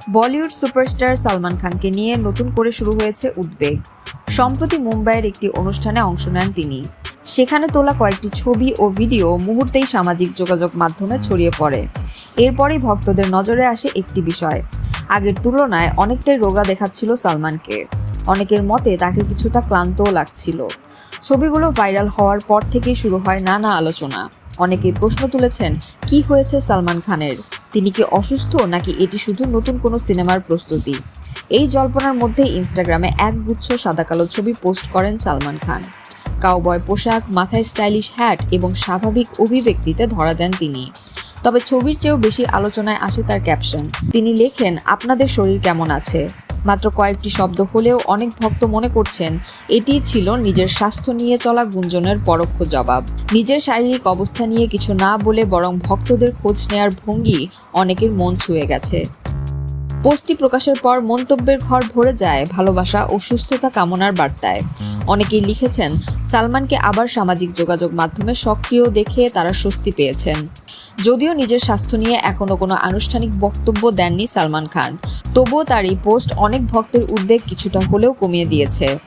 Bollywood superstar Salman খানকে নিয়ে নতুন করে শুরু হয়েছে উদ্বেগ। সম্প্রতি মুম্বাইয়ের একটি অনুষ্ঠানে অংশ নেন তিনি। সেখানে তোলা কয়েকটি ছবি ও ভিডিও মুহূর্তেই সামাজিক যোগাযোগ মাধ্যমে ছড়িয়ে পড়ে। এরপরই ভক্তদের নজরে আসে একটি বিষয়। আগের তুলনায় অনেকটাই রোগা দেখাচ্ছিল সালমানকে। অনেকের মতে তাকে কিছুটা ক্লান্তও লাগছিল। ছবিগুলো ভাইরাল হওয়ার পর থেকেই শুরু হয় নানা আলোচনা। অনেকেই প্রশ্ন তুলেছেন, কি হয়েছে সালমান খানের? তিনি কি অসুস্থ, নাকি এটি শুধু নতুন কোনো সিনেমার প্রস্তুতি? এই জল্পনার মধ্যে ইনস্টাগ্রামে একগুচ্ছ সাদাকালো ছবি পোস্ট করেন সালমান খান। কাউবয় পোশাক, মাথায় স্টাইলিশ হ্যাট এবং স্বাভাবিক অভিব্যক্তিতে ধরা দেন তিনি। তবে ছবির চেয়েও বেশি আলোচনায় আসে তার ক্যাপশন। তিনি লেখেন, আপনাদের শরীর কেমন আছে? মাত্র কয়েকটি শব্দ হলেও অনেক ভক্ত মনে করছেন এটিই ছিল নিজের স্বাস্থ্য নিয়ে চলা গুঞ্জনের পরোক্ষ জবাব। নিজের শারীরিক অবস্থা নিয়ে কিছু না বলে বরং ভক্তদের খোঁজ নেয়ার ভঙ্গি অনেকের মন ছুঁয়ে গেছে। পোস্টটি প্রকাশের পর মন্তব্যের ঘর ভরে যায় ভালোবাসা ও সুস্থতা কামনার বার্তায়। অনেকেই লিখেছেন, সালমানকে আবার সামাজিক যোগাযোগ মাধ্যমে সক্রিয় দেখে তারা স্বস্তি পেয়েছেন। যদিও নিজের স্বাস্থ্য নিয়ে এখনও কোনো আনুষ্ঠানিক বক্তব্য দেননি সালমান খান, তবুও তার এই পোস্ট অনেক ভক্তের উদ্বেগ কিছুটা হলেও কমিয়ে দিয়েছে।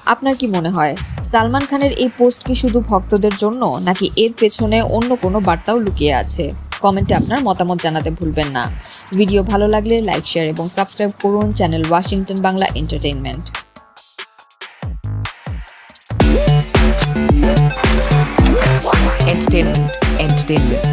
আপনার কি মনে হয়, সালমান খানের এই পোস্ট কি শুধু ভক্তদের জন্য, নাকি এর পেছনে অন্য কোনো বার্তাও লুকিয়ে আছে? কমেন্টে আপনার মতামত জানাতে ভুলবেন না। ভিডিও ভালো লাগলে লাইক, শেয়ার এবং সাবস্ক্রাইব করুন channel Washington Bangla entertainment. entertainment.